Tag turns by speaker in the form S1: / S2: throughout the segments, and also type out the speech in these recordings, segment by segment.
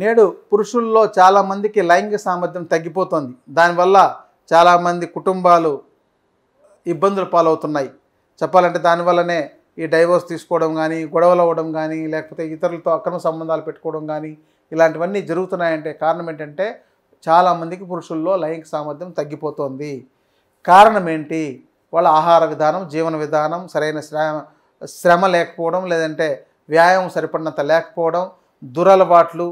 S1: నేడు పురుషుల్లో చాలామందికి లైంగిక సామర్థ్యం తగ్గిపోతుంది. దానివల్ల చాలామంది కుటుంబాలు ఇబ్బందులు పాలవుతున్నాయి. చెప్పాలంటే దానివల్లనే ఈ డైవోర్స్ తీసుకోవడం కానీ, గొడవలు అవ్వడం కానీ, లేకపోతే ఇతరులతో అక్రమ సంబంధాలు పెట్టుకోవడం కానీ ఇలాంటివన్నీ జరుగుతున్నాయంటే కారణం ఏంటంటే చాలామందికి పురుషుల్లో లైంగిక సామర్థ్యం తగ్గిపోతుంది. కారణం ఏంటి? వాళ్ళ ఆహార విధానం, జీవన విధానం, సరైన శ్రమ లేకపోవడం, లేదంటే వ్యాయామం సరిపడినంత లేకపోవడం, దురలవాట్లు.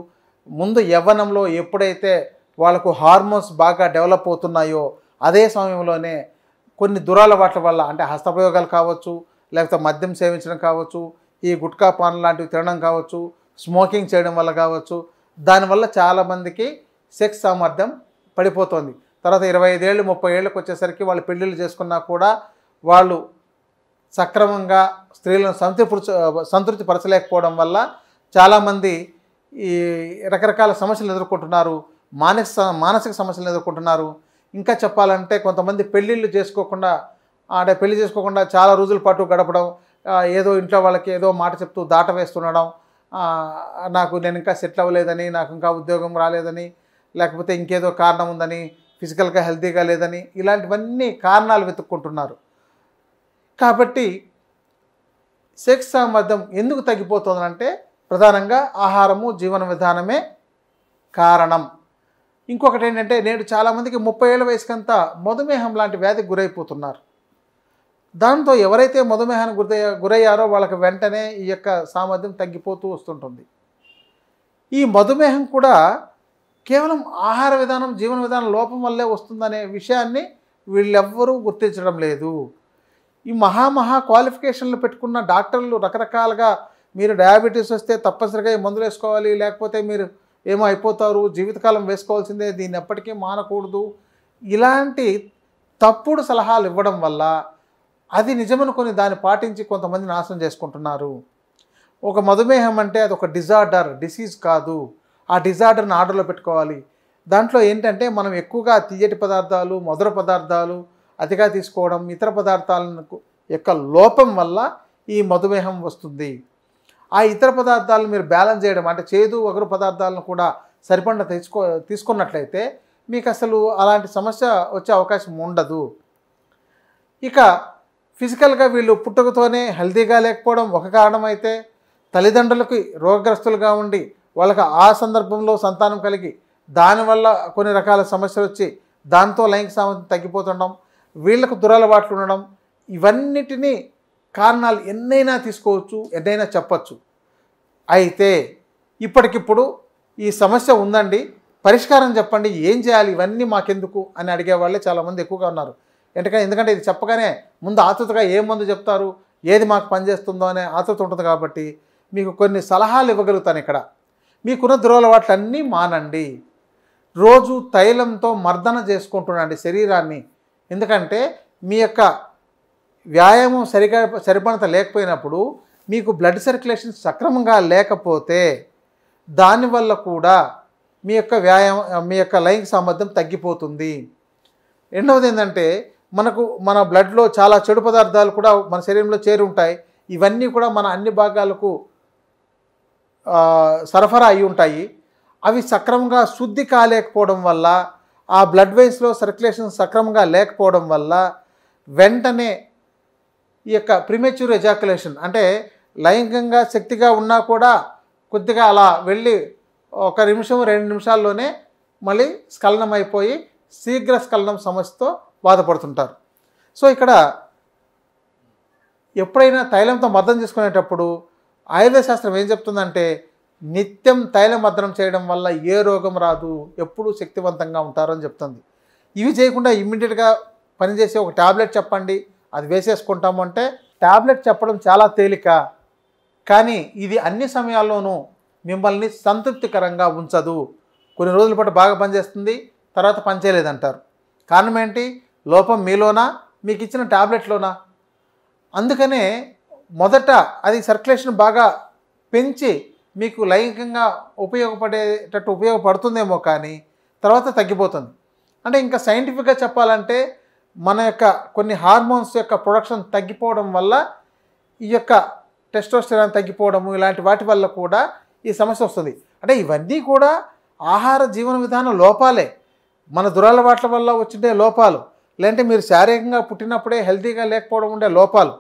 S1: ముందు యవ్వనంలో ఎప్పుడైతే వాళ్ళకు హార్మోన్స్ బాగా డెవలప్ అవుతున్నాయో అదే సమయంలోనే కొన్ని దురలవాట్ల వల్ల, అంటే హస్తప్రయోగాలు కావచ్చు, లేకపోతే మద్యం సేవించడం కావచ్చు, ఈ గుట్కా పాన్ లాంటివి తినడం కావచ్చు, స్మోకింగ్ చేయడం వల్ల కావచ్చు, దానివల్ల చాలామందికి సెక్స్ సామర్థ్యం పడిపోతుంది. తర్వాత 25 ఏళ్ళు 30 ఏళ్ళకి వచ్చేసరికి వాళ్ళు పెళ్ళిళ్ళు చేసుకున్నా కూడా వాళ్ళు సక్రమంగా స్త్రీలను సంతృప్తి పరచలేకపోవడం వల్ల చాలామంది ఈ రకరకాల సమస్యలు ఎదుర్కొంటున్నారు. మానసిక సమస్యలు ఎదుర్కొంటున్నారు. ఇంకా చెప్పాలంటే కొంతమంది పెళ్ళిళ్ళు చేసుకోకుండా, అంటే పెళ్లి చేసుకోకుండా చాలా రోజుల పాటు గడపడం, ఏదో ఇంట్లో వాళ్ళకి ఏదో మాట చెప్తూ దాట వేస్తుండడం, నేను ఇంకా సెటిల్ అవ్వలేదని, నాకు ఇంకా ఉద్యోగం రాలేదని, లేకపోతే ఇంకేదో కారణం ఉందని, ఫిజికల్గా హెల్తీగా లేదని, ఇలాంటివన్నీ కారణాలు వెతుక్కుంటున్నారు. కాబట్టి సెక్స్ సామర్థ్యం ఎందుకు తగ్గిపోతుందంటే ప్రధానంగా ఆహారము, జీవన విధానమే కారణం. ఇంకొకటి ఏంటంటే నేడు చాలామందికి 30 ఏళ్ళ వయసుకంతా మధుమేహం లాంటి వ్యాధికి గురైపోతున్నారు. దాంతో ఎవరైతే మధుమేహానికి గురయ్యారో వాళ్ళకి వెంటనే ఈ యొక్క సామర్థ్యం తగ్గిపోతూ వస్తుంటుంది. ఈ మధుమేహం కూడా కేవలం ఆహార విధానం, జీవన విధానం లోపం వల్లే వస్తుందనే విషయాన్ని వీళ్ళెవ్వరూ గుర్తించడం లేదు. ఈ మహా క్వాలిఫికేషన్లు పెట్టుకున్న డాక్టర్లు రకరకాలుగా మీరు డయాబెటీస్ వస్తే తప్పనిసరిగా ఈ మందులు వేసుకోవాలి, లేకపోతే మీరు ఏమో అయిపోతారు, జీవితకాలం వేసుకోవాల్సిందే, దీన్ని ఎప్పటికీ మానకూడదు, ఇలాంటి తప్పుడు సలహాలు ఇవ్వడం వల్ల అది నిజమనుకొని దాన్ని పాటించి కొంతమంది నాశనం చేసుకుంటున్నారు. ఒక మధుమేహం అంటే అది ఒక డిసీజ్ కాదు. ఆ డిజార్డర్ని ఆర్డర్లో పెట్టుకోవాలి. దాంట్లో ఏంటంటే మనం ఎక్కువగా తియ్యటి పదార్థాలు, మధుర పదార్థాలు అతిగా తీసుకోవడం, ఇతర పదార్థాలకు యొక్క లోపం వల్ల ఈ మధుమేహం వస్తుంది. ఆ ఇతర పదార్థాలను మీరు బ్యాలెన్స్ చేయడం, అంటే చేదు వగరు పదార్థాలను కూడా సరిపడిన తీసుకున్నట్లయితే మీకు అసలు అలాంటి సమస్య వచ్చే అవకాశం ఉండదు. ఇక ఫిజికల్గా వీళ్ళు పుట్టుకతోనే హెల్తీగా లేకపోవడం ఒక కారణం అయితే, తల్లిదండ్రులకి రోగగ్రస్తులుగా ఉండి వాళ్ళకి ఆ సందర్భంలో సంతానం కలిగి దానివల్ల కొన్ని రకాల సమస్యలు వచ్చి దాంతో లైంగిక సామర్థ్యం తగ్గిపోతుండడం, వీళ్ళకు దురలవాట్లు ఉండడం, ఇవన్నిటినీ కారణాలు ఎన్నైనా తీసుకోవచ్చు, ఎన్నైనా చెప్పచ్చు. అయితే ఇప్పటికిప్పుడు ఈ సమస్య ఉందండి, పరిష్కారం చెప్పండి, ఏం చేయాలి, ఇవన్నీ మాకెందుకు అని అడిగే వాళ్ళే చాలామంది ఎక్కువగా ఉన్నారు. ఎందుకంటే ఇది చెప్పగానే ముందు ఆతృతగా ఏ మందు చెప్తారు, ఏది మాకు పనిచేస్తుందో అనే ఆతృత ఉంటుంది. కాబట్టి మీకు కొన్ని సలహాలు ఇవ్వగలుగుతాను. ఇక్కడ మీకున్న దురలవాట్లన్నీ మానండి. రోజు తైలంతో మర్దన చేసుకుంటుండండి శరీరాన్ని. ఎందుకంటే మీ యొక్క వ్యాయామం సరిపడంత లేకపోయినప్పుడు, మీకు బ్లడ్ సర్క్యులేషన్ సక్రమంగా లేకపోతే దానివల్ల కూడా మీ యొక్క లైంగిక సామర్థ్యం తగ్గిపోతుంది. రెండవది ఏంటంటే మన బ్లడ్లో చాలా చెడు పదార్థాలు కూడా మన శరీరంలో చేరి ఉంటాయి. ఇవన్నీ కూడా మన అన్ని భాగాలకు సరఫరా అయి ఉంటాయి. అవి సక్రమంగా శుద్ధి కాలేకపోవడం వల్ల, ఆ బ్లడ్ వెయిన్స్లో సర్క్యులేషన్ సక్రమంగా లేకపోవడం వల్ల వెంటనే ఈ యొక్క ప్రిమెచ్యూర్ ఎజాక్యులేషన్, అంటే లైంగికంగా శక్తిగా ఉన్నా కూడా కొద్దిగా అలా వెళ్ళి 1 నిమిషం 2 నిమిషాల్లోనే మళ్ళీ స్ఖలనం అయిపోయి శీఘ్ర స్ఖలనం సమస్యతో బాధపడుతుంటారు. సో ఇక్కడ ఎప్పుడైనా తైలంతో మర్దన చేసుకునేటప్పుడు ఆయుర్వేద శాస్త్రం ఏం చెప్తుందంటే, నిత్యం తైల మర్దనం చేయడం వల్ల ఏ రోగం రాదు, ఎప్పుడూ శక్తివంతంగా ఉంటారని చెప్తుంది. ఇవి చేయకుండా ఇమ్మీడియట్గా పనిచేసే ఒక ట్యాబ్లెట్ చెప్పండి, అది వేసేసుకుంటాము అంటే, ట్యాబ్లెట్ చెప్పడం చాలా తేలిక, కానీ ఇది అన్ని సమయాల్లోనూ మిమ్మల్ని సంతృప్తికరంగా ఉంచదు. కొన్ని రోజుల పాటు బాగా పనిచేస్తుంది, తర్వాత పనిచేయలేదంటారు. కారణం ఏంటి? లోపం మీలోనా, మీకు ఇచ్చిన ట్యాబ్లెట్లోనా? అందుకనే మొదట అది సర్క్యులేషన్ బాగా పెంచి మీకు లైంగికంగా ఉపయోగపడుతుందేమో, కానీ తర్వాత తగ్గిపోతుంది. అంటే ఇంకా సైంటిఫిక్గా చెప్పాలంటే మన యొక్క కొన్ని హార్మోన్స్ యొక్క ప్రొడక్షన్ తగ్గిపోవడం వల్ల, ఈ యొక్క టెస్టోస్టెరాన్ తగ్గిపోవడము, ఇలాంటి వాటి వల్ల కూడా ఈ సమస్య వస్తుంది. అంటే ఇవన్నీ కూడా ఆహార జీవన విధాన లోపాలే, మన దురలవాట్ల వల్ల వచ్చిండే లోపాలు, లేదంటే మీరు శారీరకంగా పుట్టినప్పుడే హెల్తీగా లేకపోవడం ఉండే లోపాలు.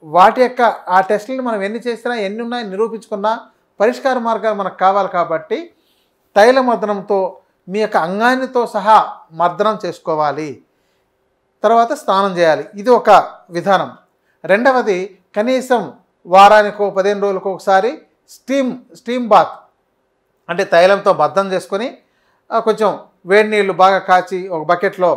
S1: వాటి యొక్క ఆ టెస్టులను మనం ఎన్ని చేసినా ఎన్ని ఉన్నాయని నిరూపించుకున్నా పరిష్కార మార్గాలు మనకు కావాలి. కాబట్టి తైల మర్దనంతో మీ యొక్క అంగానితో సహా మర్దనం చేసుకోవాలి. తర్వాత స్నానం చేయాలి. ఇది ఒక విధానం. రెండవది, కనీసం వారానికో 15 రోజులకు ఒకసారి స్టీమ్ బాత్, అంటే తైలంతో బద్ధం చేసుకొని కొంచెం వేడి నీళ్ళు బాగా కాచి ఒక బకెట్లో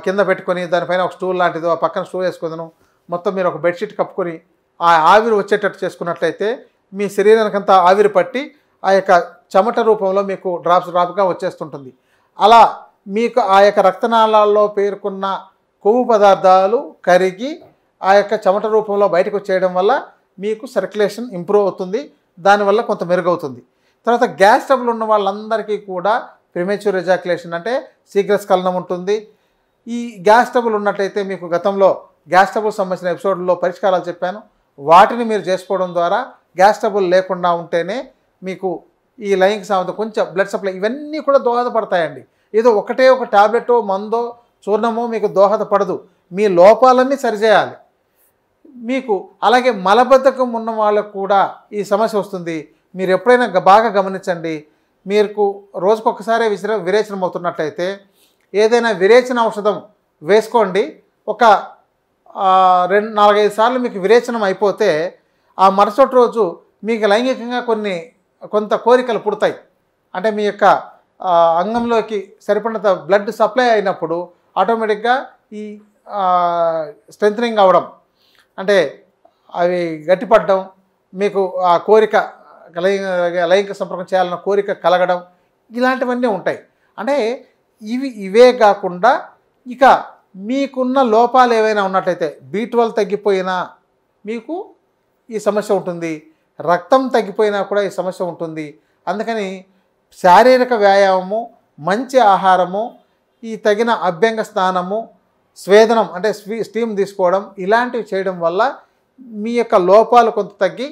S1: కింద పెట్టుకొని దానిపైన ఒక స్టూల్ లాంటిదో ఆ పక్కన స్టూల్ వేసుకుందాను, మొత్తం మీరు ఒక బెడ్షీట్ కప్పుకొని ఆ ఆవిరి వచ్చేటట్టు చేసుకున్నట్లయితే మీ శరీరానికంతా ఆవిరి పట్టి ఆ యొక్క చెమట రూపంలో మీకు డ్రాప్గా వచ్చేస్తుంటుంది. అలా మీకు ఆ యొక్క రక్తనాళాల్లో పేరుకున్న కొవ్వు పదార్థాలు కరిగి ఆ యొక్క చెమట రూపంలో బయటకు వచ్చేయడం వల్ల మీకు సర్క్యులేషన్ ఇంప్రూవ్ అవుతుంది, దానివల్ల కొంత మెరుగవుతుంది. తర్వాత గ్యాస్ ట్రబుల్ ఉన్న వాళ్ళందరికీ కూడా ప్రిమేచ్యూర్ ఎజాక్యులేషన్ అంటే శీఘ్రస్ఖలనం ఉంటుంది. ఈ గ్యాస్ ట్రబుల్ ఉన్నట్లయితే మీకు గతంలో గ్యాస్ ట్రబుల్ సంబంధించిన ఎపిసోడ్లో పరిష్కారాలు చెప్పాను. వాటిని మీరు చేసుకోవడం ద్వారా గ్యాస్ ట్రబుల్ లేకుండా ఉంటేనే మీకు ఈ లైంగిక సామర్థ్యం, కొంచెం బ్లడ్ సప్లై, ఇవన్నీ కూడా దోహదపడతాయండి. ఏదో ఒకటే ఒక టాబ్లెటో మందో చూర్ణమో మీకు దోహదపడదు. మీ లోపాలన్నీ సరిచేయాలి మీకు. అలాగే మలబద్ధకం ఉన్న వాళ్ళకు కూడా ఈ సమస్య వస్తుంది. మీరు ఎప్పుడైనా బాగా గమనించండి, మీకు రోజుకొకసారి విరేచనం అవుతున్నట్లయితే ఏదైనా విరేచన ఔషధం వేసుకోండి. ఒక 4-5 సార్లు మీకు విరేచనం అయిపోతే ఆ మరుసటి రోజు మీకు లైంగికంగా కొంత కోరికలు పుడతాయి. అంటే మీ యొక్క అంగంలోకి సరిపడినంత బ్లడ్ సప్లై అయినప్పుడు ఆటోమేటిక్గా ఈ స్ట్రెంథనింగ్ అవ్వడం, అంటే అవి గట్టిపడడం, మీకు ఆ కోరిక లైంగిక సంపర్కం చేయాలన్న కోరిక కలగడం, ఇలాంటివన్నీ ఉంటాయి. అంటే ఇవే కాకుండా ఇక మీకున్న లోపాలు ఏవైనా ఉన్నట్లయితే B12 తగ్గిపోయినా మీకు ఈ సమస్య ఉంటుంది, రక్తం తగ్గిపోయినా కూడా ఈ సమస్య ఉంటుంది. అందుకని శారీరక వ్యాయామము, మంచి ఆహారము, ఈ తగిన అభ్యంగ స్నానము, స్వేదనం అంటే స్టీమ్ తీసుకోవడం, ఇలాంటివి చేయడం వల్ల మీ యొక్క లోపాలు కొంత తగ్గి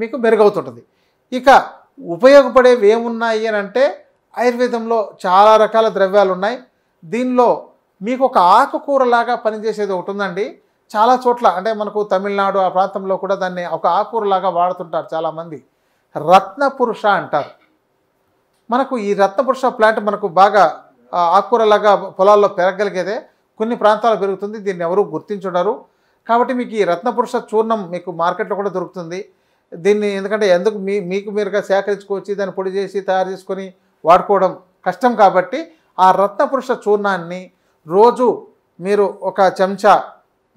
S1: మీకు మెరుగవుతుంటుంది. ఇక ఉపయోగపడేవి ఏమున్నాయి అని అంటే ఆయుర్వేదంలో చాలా రకాల ద్రవ్యాలు ఉన్నాయి. దీనిలో మీకు ఒక ఆకుకూరలాగా పనిచేసేది ఒకటి ఉందండి. చాలా చోట్ల అంటే మనకు తమిళనాడు ఆ ప్రాంతంలో కూడా దాన్ని ఒక ఆకుకూరలాగా వాడుతుంటారు చాలామంది. రత్నపురుష అంటారు. మనకు ఈ రత్నపురుష ప్లాంట్ మనకు బాగా ఆకుకూరలాగా పొలాల్లో పెరగలిగేదే, కొన్ని ప్రాంతాల్లో పెరుగుతుంది, దీన్ని ఎవరూ గుర్తించుండరు. కాబట్టి మీకు ఈ రత్నపురుష చూర్ణం మీకు మార్కెట్లో కూడా దొరుకుతుంది. దీన్ని ఎందుకంటే మీకు మీరుగా సేకరించుకొచ్చి దాన్ని పొడి చేసి తయారు చేసుకొని వాడుకోవడం కష్టం. కాబట్టి ఆ రత్నపురుష చూర్ణాన్ని రోజు మీరు ఒక చెంచా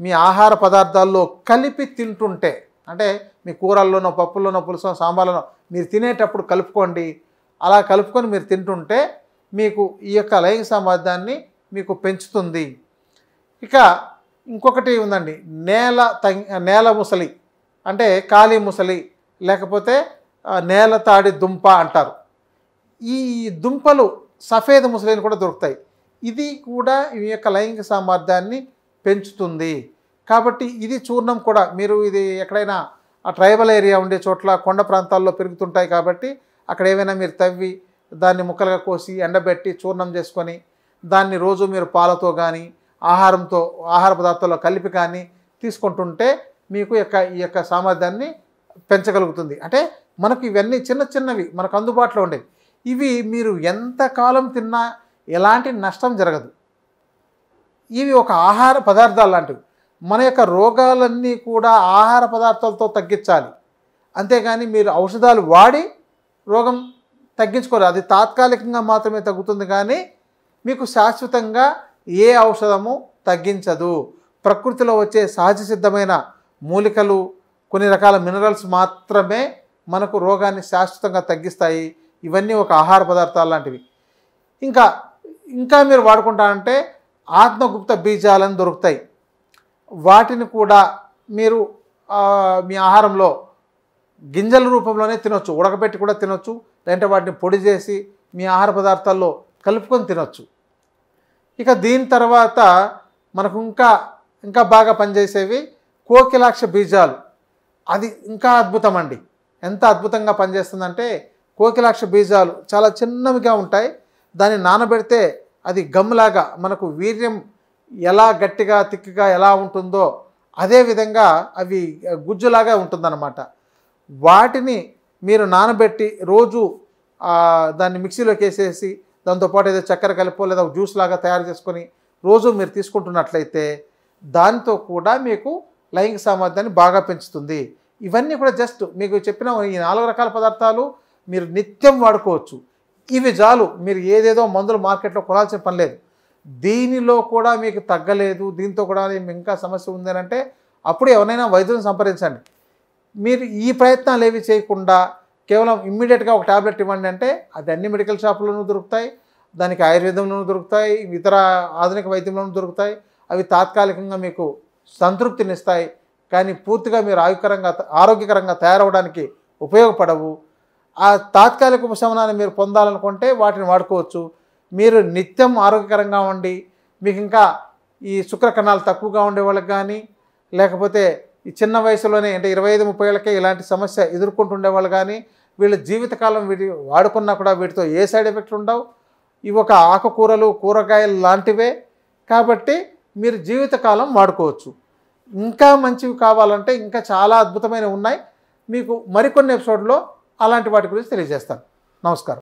S1: మీ ఆహార పదార్థాల్లో కలిపి తింటుంటే, అంటే మీ కూరల్లోనో పప్పుల్లోనో పులుసులో సాంబార్లోనో మీరు తినేటప్పుడు కలుపుకోండి. అలా కలుపుకొని మీరు తింటుంటే మీకు ఈ యొక్క లైంగిక సామర్థ్యాన్ని మీకు పెంచుతుంది. ఇక ఇంకొకటి ఉందండి, నేల ముసలి అంటే కాళీ ముసలి, లేకపోతే నేల తాడి దుంప అంటారు. ఈ దుంపలు సఫేద ముసలిని కూడా దొరుకుతాయి. ఇది కూడా ఈ యొక్క లైంగిక సామర్థ్యాన్ని పెంచుతుంది. కాబట్టి ఇది చూర్ణం కూడా మీరు ఇది ఎక్కడైనా ఆ ట్రైబల్ ఏరియా ఉండే చోట్ల కొండ ప్రాంతాల్లో పెరుగుతుంటాయి. కాబట్టి అక్కడ ఏమైనా మీరు తవ్వి దాన్ని ముక్కలుగా కోసి ఎండబెట్టి చూర్ణం చేసుకొని దాన్ని రోజు మీరు పాలతో కానీ ఆహార పదార్థాల్లో కలిపి కానీ తీసుకుంటుంటే మీకు ఈ యొక్క సామర్థ్యాన్ని పెంచగలుగుతుంది. అంటే మనకు ఇవన్నీ చిన్నవి మనకు అందుబాటులో ఉండేవి. ఇవి మీరు ఎంతకాలం తిన్నా ఎలాంటి నష్టం జరగదు. ఇవి ఒక ఆహార పదార్థాలు లాంటివి. మన యొక్క రోగాలన్నీ కూడా ఆహార పదార్థాలతో తగ్గించాలి. అంతేగాని మీరు ఔషధాలు వాడి రోగం తగ్గించుకోరు. అది తాత్కాలికంగా మాత్రమే తగ్గుతుంది, కానీ మీకు శాశ్వతంగా ఏ ఔషధము తగ్గించదు. ప్రకృతిలో వచ్చే సహజ సిద్ధమైన మూలికలు, కొన్ని రకాల మినరల్స్ మాత్రమే మనకు రోగాన్ని శాశ్వతంగా తగ్గిస్తాయి. ఇవన్నీ ఒక ఆహార పదార్థాలు లాంటివి. ఇంకా మీరు వాడుకుంటారంటే ఆత్మగుప్త బీజాలని దొరుకుతాయి. వాటిని కూడా మీరు మీ ఆహారంలో గింజల రూపంలోనే తినొచ్చు, ఉడకబెట్టి కూడా తినొచ్చు, లేదంటే వాటిని పొడి చేసి మీ ఆహార పదార్థాల్లో కలుపుకొని తినొచ్చు. ఇక దీని తర్వాత మనకు ఇంకా బాగా పనిచేసేవి కోకిలాక్ష బీజాలు. అది ఇంకా అద్భుతం అండి. ఎంత అద్భుతంగా పనిచేస్తుందంటే కోకిలాక్ష బీజాలు చాలా చిన్నవిగా ఉంటాయి. దాన్ని నానబెడితే అది గమ్లాగా మనకు వీర్యం ఎలా గట్టిగా తిక్కిగా ఎలా ఉంటుందో అదే విధంగా అవి గుజ్జులాగా ఉంటుందన్నమాట. వాటిని మీరు నానబెట్టి రోజు దాన్ని మిక్సీలోకి వేసేసి దాంతోపాటు ఏదో చక్కెర కలిపో లేదా జ్యూస్ లాగా తయారు చేసుకొని రోజు మీరు తీసుకుంటున్నట్లయితే దాంతో కూడా మీకు లైంగిక సామర్థ్యాన్ని బాగా పెంచుతుంది. ఇవన్నీ కూడా జస్ట్ మీకు చెప్పిన ఈ 4 రకాల పదార్థాలు మీరు నిత్యం వాడుకోవచ్చు. ఇవి చాలు, మీరు ఏదేదో మందులు మార్కెట్లో కొనాల్సిన పని లేదు. దీనిలో కూడా మీకు తగ్గలేదు, దీంతో కూడా ఇంకా సమస్య ఉందనంటే అప్పుడు ఎవరైనా వైద్యులను సంప్రదించండి. మీరు ఈ ప్రయత్నాలు ఏవి చేయకుండా కేవలం ఇమ్మీడియట్గా ఒక ట్యాబ్లెట్ ఇవ్వండి అంటే అది అన్ని మెడికల్ షాపుల్లోనూ దొరుకుతాయి, దానికి ఆయుర్వేదంలోనూ దొరుకుతాయి, ఇతర ఆధునిక వైద్యంలోనూ దొరుకుతాయి. అవి తాత్కాలికంగా మీకు సంతృప్తినిస్తాయి, కానీ పూర్తిగా మీరు ఆరోగ్యకరంగా తయారవడానికి ఉపయోగపడవు. ఆ తాత్కాలిక ఉపశమనాన్ని మీరు పొందాలనుకుంటే వాటిని వాడుకోవచ్చు. మీరు నిత్యం ఆరోగ్యకరంగా ఉండి మీకు ఇంకా ఈ శుక్రకణాలు తక్కువగా ఉండే వాళ్ళకి కానీ, లేకపోతే ఈ చిన్న వయసులోనే అంటే 25-30 ఏళ్ళకే ఇలాంటి సమస్య ఎదుర్కొంటుండే వాళ్ళు కానీ వీళ్ళ జీవితకాలం వీటి వాడుకున్నా కూడా వీటితో ఏ సైడ్ ఎఫెక్ట్లు ఉండవు. ఇవి ఒక ఆకుకూరలు కూరగాయలు లాంటివే కాబట్టి మీరు జీవితకాలం వాడుకోవచ్చు. ఇంకా మంచివి కావాలంటే ఇంకా చాలా అద్భుతమైనవి ఉన్నాయి. మీకు మరికొన్ని ఎపిసోడ్లో అలాంటి వాటి గురించి తెలియజేస్తాను. నమస్కారం.